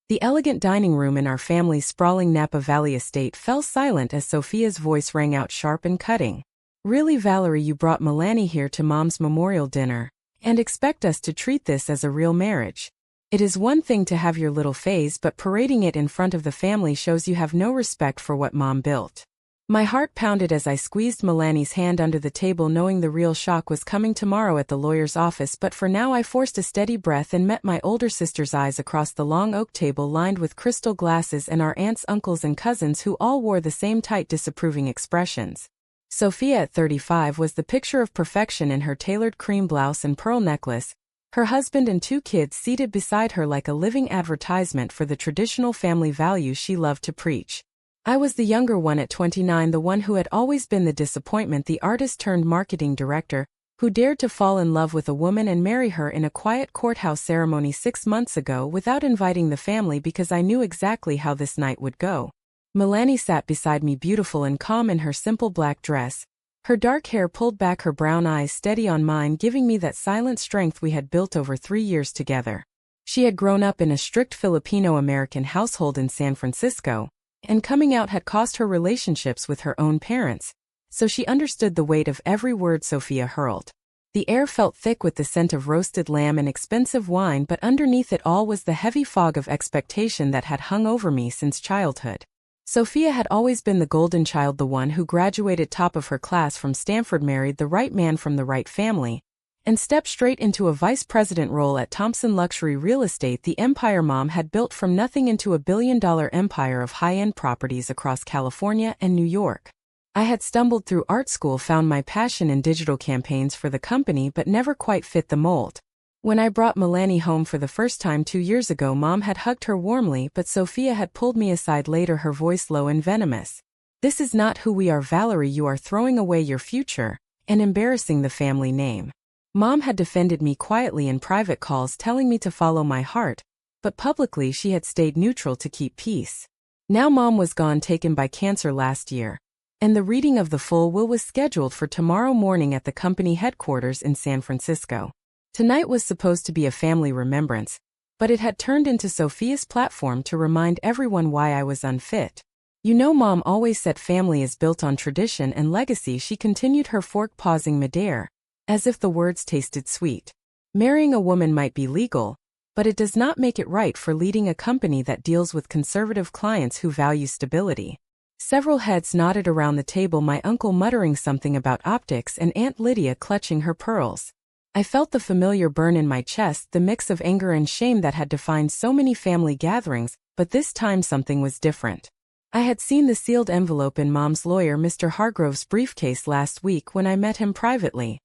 The elegant dining room in our family's sprawling Napa Valley estate fell silent as Sophia's voice rang out sharp and cutting. "Really, Valerie, you brought Melanie here to Mom's memorial dinner, and expect us to treat this as a real marriage? It is one thing to have your little phase, but parading it in front of the family shows you have no respect for what Mom built." My heart pounded as I squeezed Melanie's hand under the table, knowing the real shock was coming tomorrow at the lawyer's office, but for now I forced a steady breath and met my older sister's eyes across the long oak table lined with crystal glasses and our aunts, uncles, and cousins who all wore the same tight, disapproving expressions. Sophia at 35 was the picture of perfection in her tailored cream blouse and pearl necklace, her husband and 2 kids seated beside her like a living advertisement for the traditional family values she loved to preach. I was the younger one at 29, the one who had always been the disappointment, the artist-turned-marketing director, who dared to fall in love with a woman and marry her in a quiet courthouse ceremony 6 months ago without inviting the family because I knew exactly how this night would go. Melanie sat beside me, beautiful and calm in her simple black dress, her dark hair pulled back, her brown eyes steady on mine, giving me that silent strength we had built over 3 years together. She had grown up in a strict Filipino-American household in San Francisco, and coming out had cost her relationships with her own parents, so she understood the weight of every word Sophia hurled. The air felt thick with the scent of roasted lamb and expensive wine, but underneath it all was the heavy fog of expectation that had hung over me since childhood. Sophia had always been the golden child, the one who graduated top of her class from Stanford, married the right man from the right family, and stepped straight into a vice president role at Thompson Luxury Real Estate, the empire Mom had built from nothing into a billion-dollar empire of high-end properties across California and New York. I had stumbled through art school, found my passion in digital campaigns for the company, but never quite fit the mold. When I brought Melanie home for the first time 2 years ago, Mom had hugged her warmly, but Sophia had pulled me aside later, her voice low and venomous. "This is not who we are, Valerie. You are throwing away your future and embarrassing the family name." Mom had defended me quietly in private calls, telling me to follow my heart, but publicly she had stayed neutral to keep peace. Now Mom was gone, taken by cancer last year, and the reading of the full will was scheduled for tomorrow morning at the company headquarters in San Francisco. Tonight was supposed to be a family remembrance, but it had turned into Sophia's platform to remind everyone why I was unfit. "You know, Mom always said family is built on tradition and legacy," she continued, her fork pausing midair, as if the words tasted sweet. "Marrying a woman might be legal, but it does not make it right for leading a company that deals with conservative clients who value stability." Several heads nodded around the table, my uncle muttering something about optics and Aunt Lydia clutching her pearls. I felt the familiar burn in my chest, the mix of anger and shame that had defined so many family gatherings, but this time something was different. I had seen the sealed envelope in Mom's lawyer, Mr. Hargrove's briefcase last week when I met him privately.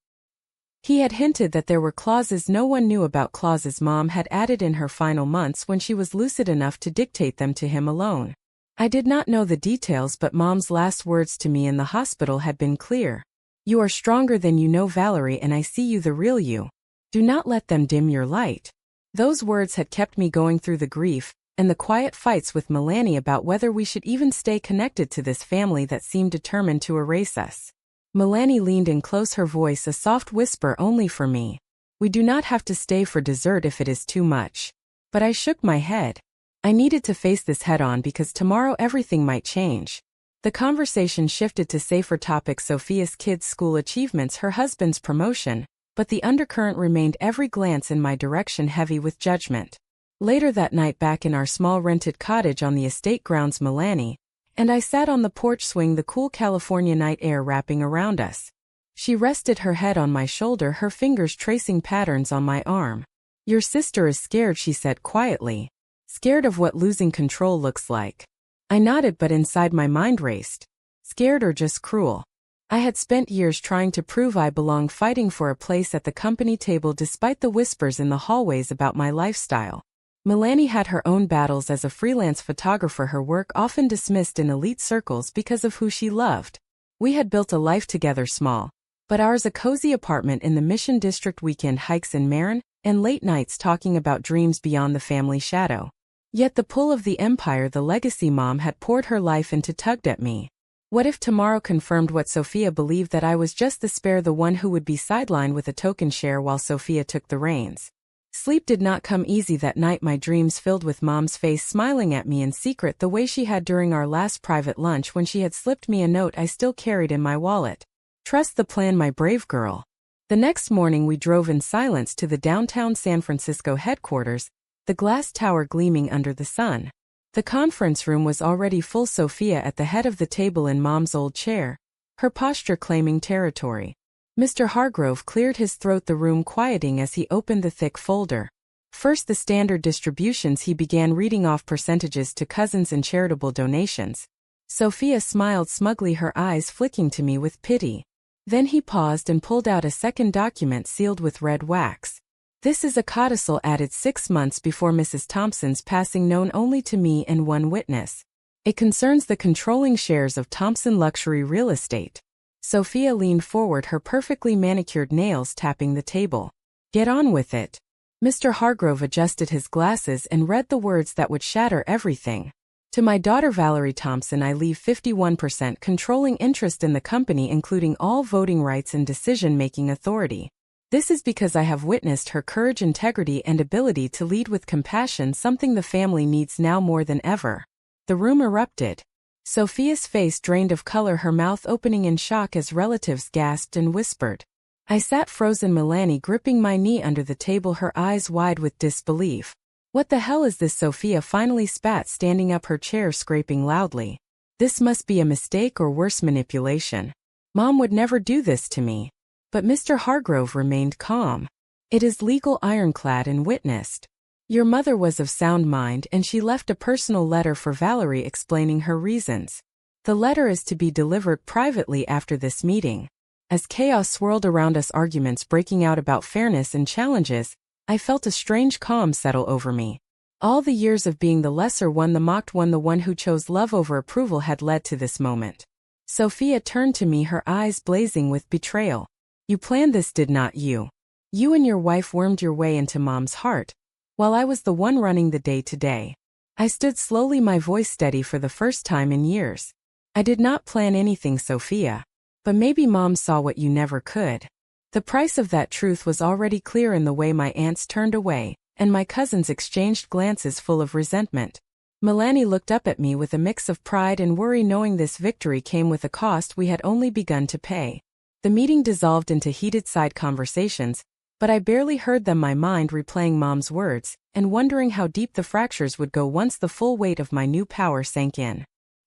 He had hinted that there were clauses no one knew about, clauses Mom had added in her final months when she was lucid enough to dictate them to him alone. I did not know the details, but Mom's last words to me in the hospital had been clear. "You are stronger than you know, Valerie, and I see you, the real you. Do not let them dim your light." Those words had kept me going through the grief and the quiet fights with Melanie about whether we should even stay connected to this family that seemed determined to erase us. Melanie leaned in close, her voice a soft whisper only for me. "We do not have to stay for dessert if it is too much." But I shook my head. I needed to face this head-on because tomorrow everything might change. The conversation shifted to safer topics: Sophia's kids' school achievements, her husband's promotion, but the undercurrent remained, every glance in my direction heavy with judgment. Later that night, back in our small rented cottage on the estate grounds, Melanie and I sat on the porch swing, the cool California night air wrapping around us. She rested her head on my shoulder, her fingers tracing patterns on my arm. "Your sister is scared," she said quietly. "Scared of what losing control looks like." I nodded, but inside my mind raced. Scared or just cruel? I had spent years trying to prove I belonged, fighting for a place at the company table despite the whispers in the hallways about my lifestyle. Melanie had her own battles as a freelance photographer, her work often dismissed in elite circles because of who she loved. We had built a life together, small, but ours, a cozy apartment in the Mission District, weekend hikes in Marin, and late nights talking about dreams beyond the family shadow. Yet the pull of the empire, the legacy Mom had poured her life into, tugged at me. What if tomorrow confirmed what Sophia believed, that I was just the spare, the one who would be sidelined with a token share while Sophia took the reins? Sleep did not come easy that night, my dreams filled with Mom's face smiling at me in secret the way she had during our last private lunch when she had slipped me a note I still carried in my wallet. Trust the plan, my brave girl. The next morning we drove in silence to the downtown San Francisco headquarters, the glass tower gleaming under the sun. The conference room was already full. Sophia at the head of the table in Mom's old chair, her posture claiming territory. Mr. Hargrove cleared his throat, the room quieting as he opened the thick folder. First the standard distributions, he began reading off percentages to cousins and charitable donations. Sophia smiled smugly, her eyes flicking to me with pity. Then he paused and pulled out a second document sealed with red wax. This is a codicil added 6 months before Mrs. Thompson's passing, known only to me and one witness. It concerns the controlling shares of Thompson Luxury Real Estate. Sophia leaned forward, her perfectly manicured nails tapping the table. Get on with it. Mr. Hargrove adjusted his glasses and read the words that would shatter everything. To my daughter Valerie Thompson I leave 51% controlling interest in the company, including all voting rights and decision-making authority. This is because I have witnessed her courage, integrity, and ability to lead with compassion, something the family needs now more than ever. The room erupted. Sophia's face drained of color, her mouth opening in shock as relatives gasped and whispered. I sat frozen, Melanie gripping my knee under the table, her eyes wide with disbelief. What the hell is this? Sophia finally spat, standing up, her chair scraping loudly. This must be a mistake or worse, manipulation. Mom would never do this to me. But Mr. Hargrove remained calm. It is legal, ironclad, and witnessed. Your mother was of sound mind and she left a personal letter for Valerie explaining her reasons. The letter is to be delivered privately after this meeting. As chaos swirled around us, arguments breaking out about fairness and challenges, I felt a strange calm settle over me. All the years of being the lesser one, the mocked one, the one who chose love over approval, had led to this moment. Sophia turned to me, her eyes blazing with betrayal. You planned this, did not you? You and your wife wormed your way into Mom's heart, while I was the one running the day-to-day. I stood slowly, my voice steady for the first time in years. I did not plan anything, Sophia. But maybe Mom saw what you never could. The price of that truth was already clear in the way my aunts turned away, and my cousins exchanged glances full of resentment. Melanie looked up at me with a mix of pride and worry, knowing this victory came with a cost we had only begun to pay. The meeting dissolved into heated side conversations, but I barely heard them, my mind replaying Mom's words, and wondering how deep the fractures would go once the full weight of my new power sank in.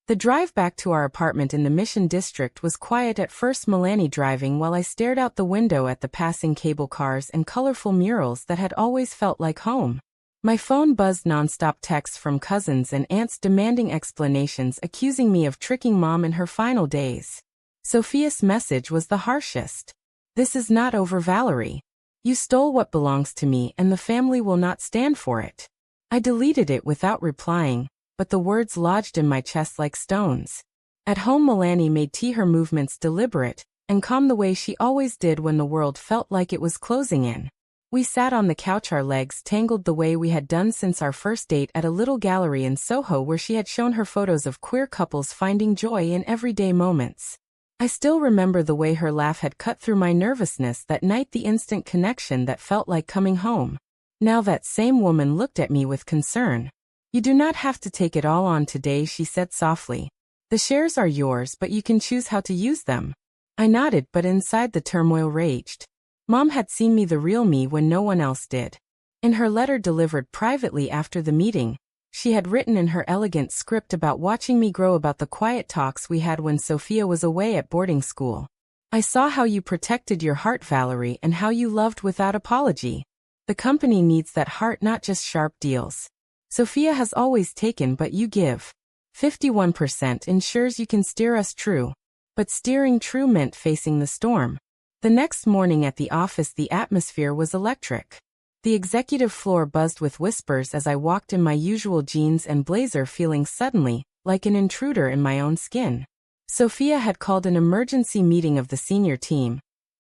The drive back to our apartment in the Mission District was quiet at first, Melanie driving while I stared out the window at the passing cable cars and colorful murals that had always felt like home. My phone buzzed, nonstop texts from cousins and aunts demanding explanations, accusing me of tricking Mom in her final days. Sophia's message was the harshest. This is not over, Valerie. You stole what belongs to me and the family will not stand for it. I deleted it without replying, but the words lodged in my chest like stones. At home, Melanie made tea, her movements deliberate and calm, the way she always did when the world felt like it was closing in. We sat on the couch, our legs tangled the way we had done since our first date at a little gallery in Soho where she had shown her photos of queer couples finding joy in everyday moments. I still remember the way her laugh had cut through my nervousness that night, the instant connection that felt like coming home. Now that same woman looked at me with concern. You do not have to take it all on today, she said softly. The shares are yours, but you can choose how to use them. I nodded, but inside the turmoil raged. Mom had seen me, the real me, when no one else did. In her letter delivered privately after the meeting, she had written in her elegant script about watching me grow, about the quiet talks we had when Sophia was away at boarding school. I saw how you protected your heart, Valerie, and how you loved without apology. The company needs that heart, not just sharp deals. Sophia has always taken, but you give. 51% ensures you can steer us true. But steering true meant facing the storm. The next morning at the office, the atmosphere was electric. The executive floor buzzed with whispers as I walked in my usual jeans and blazer, feeling suddenly like an intruder in my own skin. Sophia had called an emergency meeting of the senior team,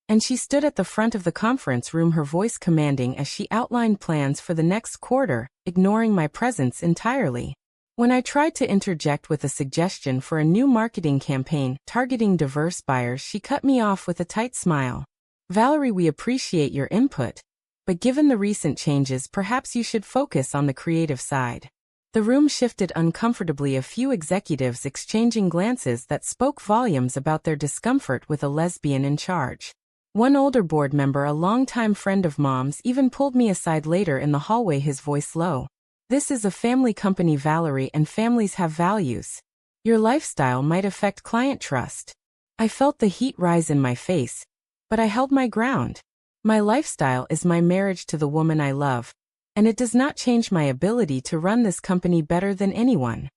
and she stood at the front of the conference room, her voice commanding as she outlined plans for the next quarter, ignoring my presence entirely. When I tried to interject with a suggestion for a new marketing campaign targeting diverse buyers, she cut me off with a tight smile. Valerie, we appreciate your input, but given the recent changes, perhaps you should focus on the creative side. The room shifted uncomfortably, a few executives exchanging glances that spoke volumes about their discomfort with a lesbian in charge. One older board member, a longtime friend of Mom's, even pulled me aside later in the hallway, his voice low. "This is a family company, Valerie, and families have values. Your lifestyle might affect client trust." I felt the heat rise in my face, but I held my ground. My lifestyle is my marriage to the woman I love, and it does not change my ability to run this company better than anyone.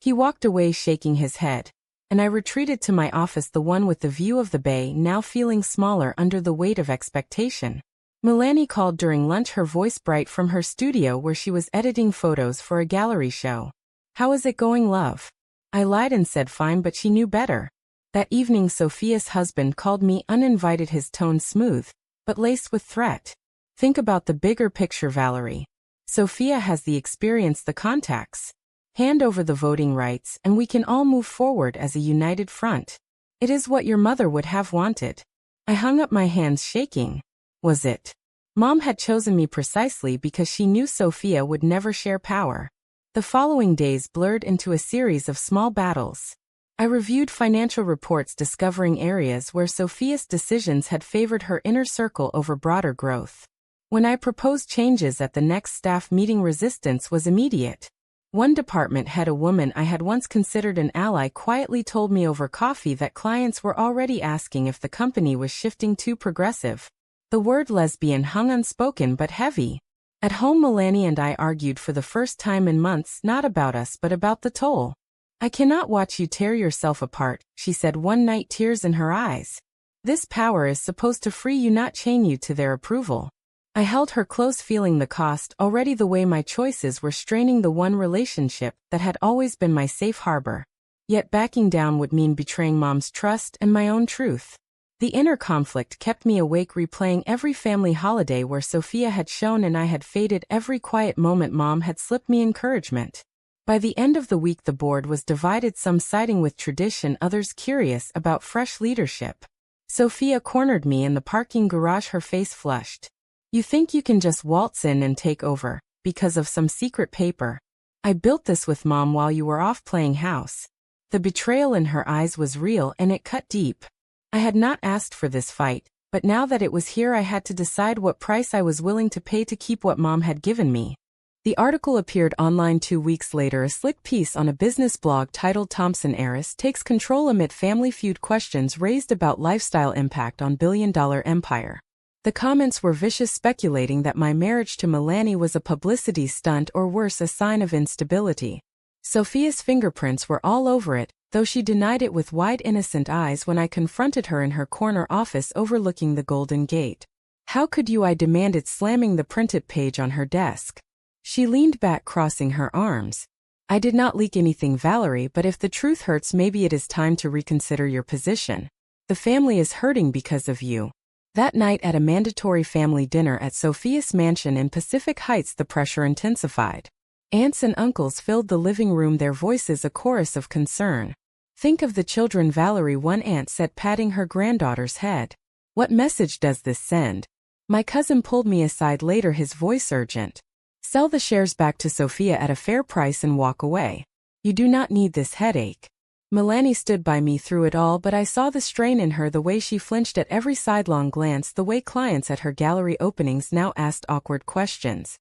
He walked away shaking his head, and I retreated to my office, the one with the view of the bay, now feeling smaller under the weight of expectation. Melanie called during lunch, her voice bright from her studio where she was editing photos for a gallery show. "How is it going, love?" I lied and said fine, but she knew better. That evening, Sophia's husband called me uninvited, his tone smooth, but laced with threat. "Think about the bigger picture, Valerie. Sophia has the experience, the contacts. Hand over the voting rights, and we can all move forward as a united front. It is what your mother would have wanted." I hung up, my hands shaking. Was it? Mom had chosen me precisely because she knew Sophia would never share power. The following days blurred into a series of small battles. I reviewed financial reports, discovering areas where Sophia's decisions had favored her inner circle over broader growth. When I proposed changes at the next staff meeting, resistance was immediate. One department head, a woman I had once considered an ally, quietly told me over coffee that clients were already asking if the company was shifting too progressive. The word lesbian hung unspoken but heavy. At home, Melanie and I argued for the first time in months, not about us but about the toll. "I cannot watch you tear yourself apart," she said one night, tears in her eyes. "This power is supposed to free you, not chain you to their approval." I held her close, feeling the cost already, the way my choices were straining the one relationship that had always been my safe harbor. Yet backing down would mean betraying Mom's trust and my own truth. The inner conflict kept me awake, replaying every family holiday where Sophia had shone and I had faded, every quiet moment Mom had slipped me encouragement. By the end of the week, the board was divided, some siding with tradition, others curious about fresh leadership. Sophia cornered me in the parking garage, her face flushed. "You think you can just waltz in and take over, because of some secret paper? I built this with Mom while you were off playing house." The betrayal in her eyes was real, and it cut deep. I had not asked for this fight, but now that it was here, I had to decide what price I was willing to pay to keep what Mom had given me. The article appeared online 2 weeks later, a slick piece on a business blog titled "Thompson Heiress Takes Control Amid Family Feud, Questions Raised About Lifestyle Impact on Billion-Dollar Empire." The comments were vicious, speculating that my marriage to Melanie was a publicity stunt, or worse, a sign of instability. Sophia's fingerprints were all over it, though she denied it with wide, innocent eyes when I confronted her in her corner office overlooking the Golden Gate. "How could you?" I demanded, slamming the printed page on her desk. She leaned back, crossing her arms. "I did not leak anything, Valerie, but if the truth hurts, maybe it is time to reconsider your position. The family is hurting because of you." That night, at a mandatory family dinner at Sophia's mansion in Pacific Heights, the pressure intensified. Aunts and uncles filled the living room, their voices a chorus of concern. "Think of the children, Valerie," one aunt said, patting her granddaughter's head. "What message does this send?" My cousin pulled me aside later, his voice urgent. "Sell the shares back to Sophia at a fair price and walk away. You do not need this headache." Melanie stood by me through it all, but I saw the strain in her, the way she flinched at every sidelong glance, the way clients at her gallery openings now asked awkward questions.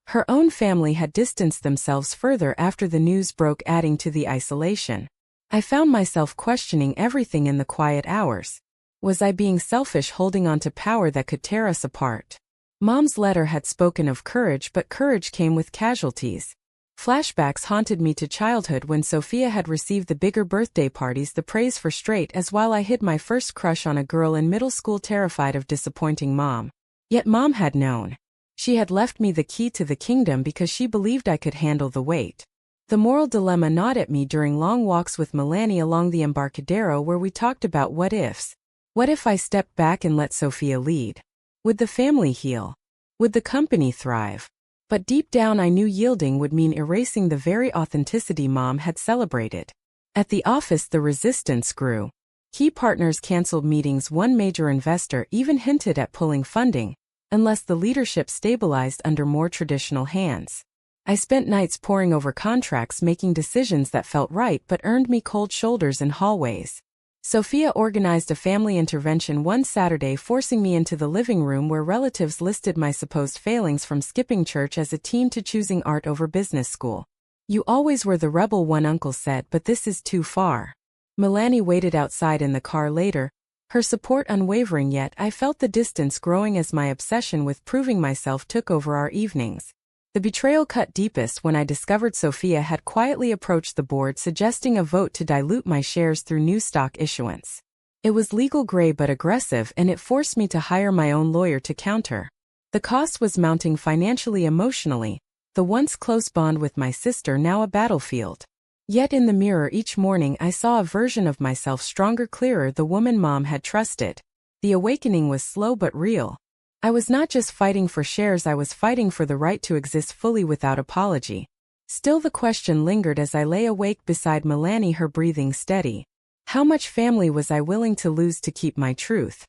Her own family had distanced themselves further after the news broke, adding to the isolation. I found myself questioning everything in the quiet hours. Was I being selfish, holding on to power that could tear us apart? Mom's letter had spoken of courage, but courage came with casualties. Flashbacks haunted me to childhood, when Sophia had received the bigger birthday parties, the praise for straight as, while I hid my first crush on a girl in middle school, terrified of disappointing Mom. Yet Mom had known. She had left me the key to the kingdom because she believed I could handle the weight. The moral dilemma gnawed at me during long walks with Melanie along the Embarcadero, where we talked about what ifs. What if I stepped back and let Sophia lead? Would the family heal? Would the company thrive? But deep down I knew yielding would mean erasing the very authenticity Mom had celebrated. At the office, the resistance grew. Key partners canceled meetings, one major investor even hinted at pulling funding. unless the leadership stabilized under more traditional hands. I spent nights poring over contracts, making decisions that felt right but earned me cold shoulders in hallways. Sophia organized a family intervention one Saturday, forcing me into the living room where relatives listed my supposed failings, from skipping church as a teen to choosing art over business school. "You always were the rebel," one uncle said, "but this is too far." Melanie waited outside in the car later, her support unwavering, yet I felt the distance growing as my obsession with proving myself took over our evenings. The betrayal cut deepest when I discovered Sophia had quietly approached the board suggesting a vote to dilute my shares through new stock issuance. It was legal gray but aggressive, and it forced me to hire my own lawyer to counter. The cost was mounting financially, emotionally, the once close bond with my sister now a battlefield. Yet in the mirror each morning I saw a version of myself stronger, clearer, the woman Mom had trusted. The awakening was slow but real. I was not just fighting for shares, I was fighting for the right to exist fully without apology. Still, the question lingered as I lay awake beside Melanie, her breathing steady. How much family was I willing to lose to keep my truth?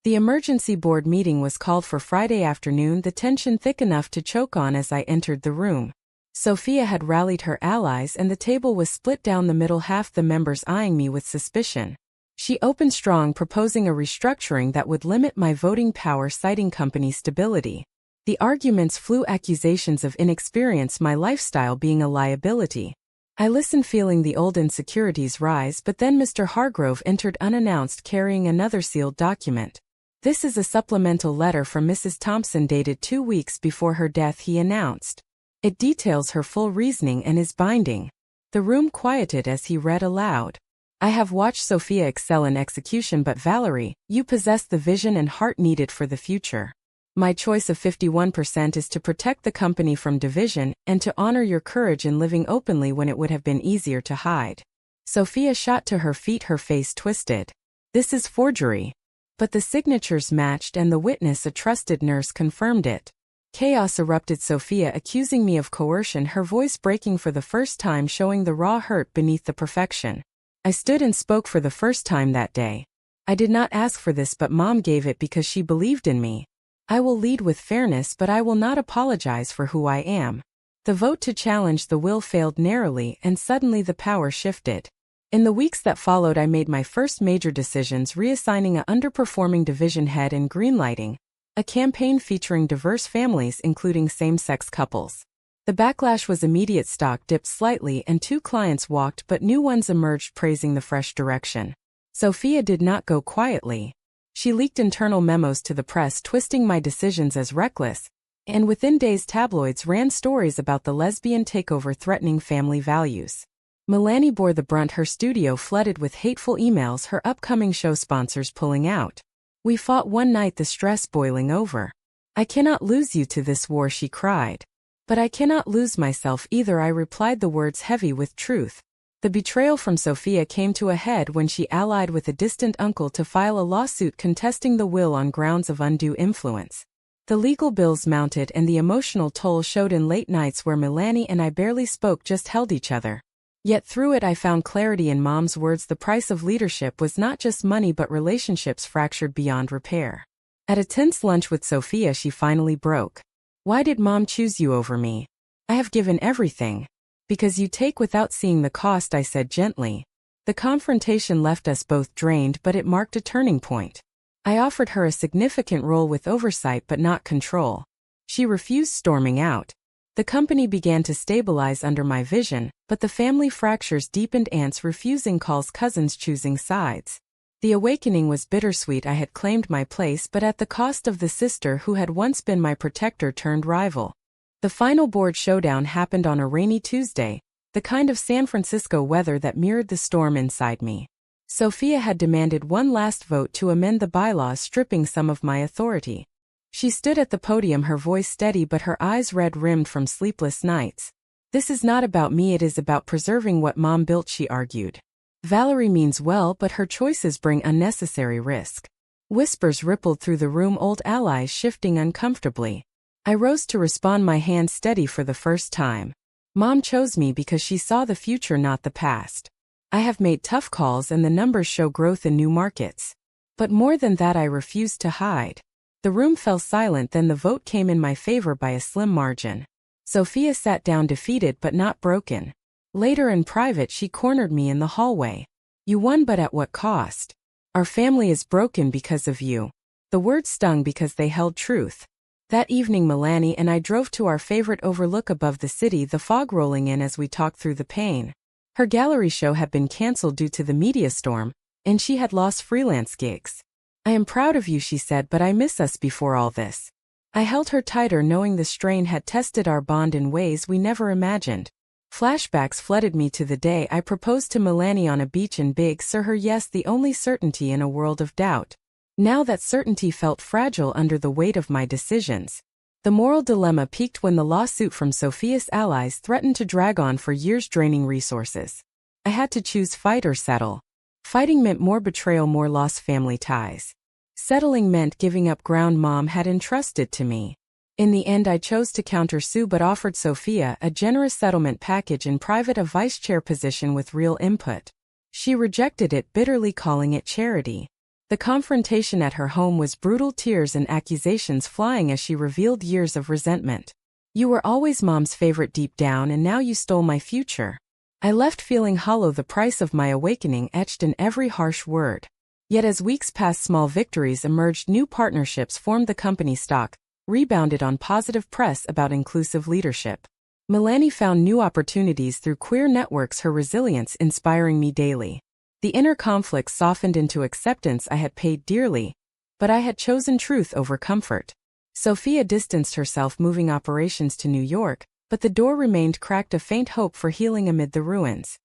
The emergency board meeting was called for Friday afternoon, the tension thick enough to choke on as I entered the room. Sophia had rallied her allies and the table was split down the middle, half the members eyeing me with suspicion. She opened strong, proposing a restructuring that would limit my voting power, citing company stability. The arguments flew, accusations of inexperience, my lifestyle being a liability. I listened, feeling the old insecurities rise, but then Mr. Hargrove entered unannounced, carrying another sealed document. "This is a supplemental letter from Mrs. Thompson dated 2 weeks before her death," he announced. "It details her full reasoning and is binding." The room quieted as he read aloud. "I have watched Sophia excel in execution, but Valerie, you possess the vision and heart needed for the future. My choice of 51% is to protect the company from division and to honor your courage in living openly when it would have been easier to hide." Sophia shot to her feet, her face twisted. "This is forgery." But the signatures matched and the witness, a trusted nurse, confirmed it. Chaos erupted, Sophia accusing me of coercion, her voice breaking for the first time, showing the raw hurt beneath the perfection. I stood and spoke for the first time that day. "I did not ask for this, but Mom gave it because she believed in me. I will lead with fairness, but I will not apologize for who I am." The vote to challenge the will failed narrowly, and suddenly the power shifted. In the weeks that followed, I made my first major decisions, reassigning an underperforming division head and greenlighting a campaign featuring diverse families, including same-sex couples. The backlash was immediate. Stock dipped slightly and 2 clients walked, but new ones emerged, praising the fresh direction. Sophia did not go quietly. She leaked internal memos to the press, twisting my decisions as reckless, and within days tabloids ran stories about the lesbian takeover threatening family values. Melanie bore the brunt, her studio flooded with hateful emails, her upcoming show sponsors pulling out. "We fought one night, the stress boiling over. I cannot lose you to this war," she cried. "But I cannot lose myself either," I replied, the words heavy with truth. The betrayal from Sophia came to a head when she allied with a distant uncle to file a lawsuit contesting the will on grounds of undue influence. The legal bills mounted and the emotional toll showed in late nights where Melanie and I barely spoke, just held each other. Yet through it I found clarity in Mom's words: the price of leadership was not just money but relationships fractured beyond repair. At a tense lunch with Sophia, she finally broke. "Why did Mom choose you over me? I have given everything." "Because you take without seeing the cost," I said gently. The confrontation left us both drained, but it marked a turning point. I offered her a significant role with oversight but not control. She refused, storming out. The company began to stabilize under my vision, but the family fractures deepened, aunts refusing calls, cousins choosing sides. The awakening was bittersweet. I had claimed my place, but at the cost of the sister who had once been my protector turned rival. The final board showdown happened on a rainy Tuesday, the kind of San Francisco weather that mirrored the storm inside me. Sophia had demanded one last vote to amend the bylaws, stripping some of my authority. She stood at the podium, her voice steady but her eyes red-rimmed from sleepless nights. "This is not about me, it is about preserving what Mom built," she argued. "Valerie means well, but her choices bring unnecessary risk." Whispers rippled through the room, old allies shifting uncomfortably. I rose to respond, my hand steady for the first time. "Mom chose me because she saw the future, not the past. I have made tough calls and the numbers show growth in new markets. But more than that, I refused to hide. The room fell silent, then the vote came in my favor by a slim margin. Sophia sat down defeated but not broken. Later in private she cornered me in the hallway. "You won, but at what cost? Our family is broken because of you." The words stung because they held truth. That evening Melanie and I drove to our favorite overlook above the city, the fog rolling in as we talked through the pain. Her gallery show had been cancelled due to the media storm, and she had lost freelance gigs. "I am proud of you," she said, "but I miss us before all this." I held her tighter, knowing the strain had tested our bond in ways we never imagined. Flashbacks flooded me to the day I proposed to Melanie on a beach in Big Sur, her yes the only certainty in a world of doubt. Now that certainty felt fragile under the weight of my decisions. The moral dilemma peaked when the lawsuit from Sophia's allies threatened to drag on for years, draining resources. I had to choose fight or settle. Fighting meant more betrayal, more lost family ties. Settling meant giving up ground Mom had entrusted to me. In the end I chose to countersue but offered Sophia a generous settlement package in private, a vice chair position with real input. She rejected it, bitterly calling it charity. The confrontation at her home was brutal, tears and accusations flying as she revealed years of resentment. "You were always Mom's favorite deep down, and now you stole my future." I left feeling hollow, the price of my awakening etched in every harsh word. Yet as weeks passed, small victories emerged, new partnerships formed, the company stock rebounded on positive press about inclusive leadership. Melanie found new opportunities through queer networks, her resilience inspiring me daily. The inner conflict softened into acceptance. I had paid dearly, but I had chosen truth over comfort. Sophia distanced herself, moving operations to New York, but the door remained cracked, a faint hope for healing amid the ruins.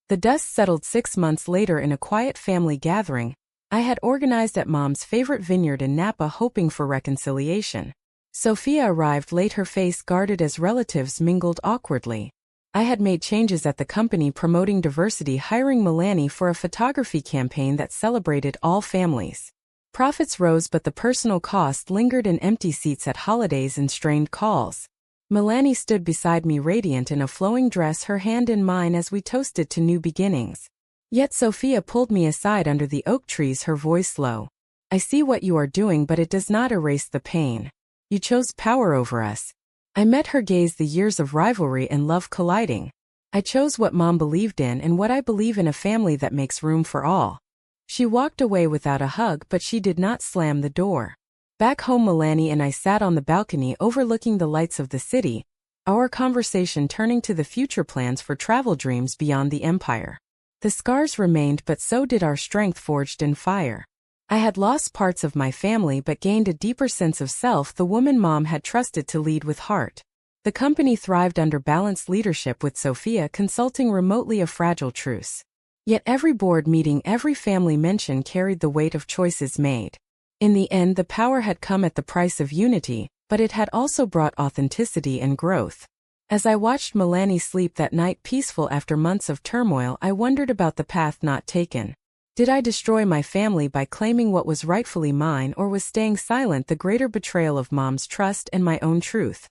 The dust settled 6 months later in a quiet family gathering I had organized at Mom's favorite vineyard in Napa, hoping for reconciliation. Sophia arrived late, her face guarded as relatives mingled awkwardly. I had made changes at the company, promoting diversity, hiring Melanie for a photography campaign that celebrated all families. Profits rose, but the personal cost lingered in empty seats at holidays and strained calls. Melanie stood beside me, radiant in a flowing dress, her hand in mine as we toasted to new beginnings. Yet Sophia pulled me aside under the oak trees, her voice low. "I see what you are doing, but it does not erase the pain. You chose power over us." I met her gaze, the years of rivalry and love colliding. "I chose what Mom believed in and what I believe in, a family that makes room for all." She walked away without a hug, but she did not slam the door. Back home, Melanie and I sat on the balcony overlooking the lights of the city, our conversation turning to the future plans for travel dreams beyond the empire. The scars remained, but so did our strength forged in fire. I had lost parts of my family but gained a deeper sense of self, the woman Mom had trusted to lead with heart. The company thrived under balanced leadership, with Sophia consulting remotely, a fragile truce. Yet every board meeting, every family mention carried the weight of choices made. In the end, the power had come at the price of unity, but it had also brought authenticity and growth. As I watched Melanie sleep that night, peaceful after months of turmoil, I wondered about the path not taken. Did I destroy my family by claiming what was rightfully mine, or was staying silent the greater betrayal of Mom's trust and my own truth?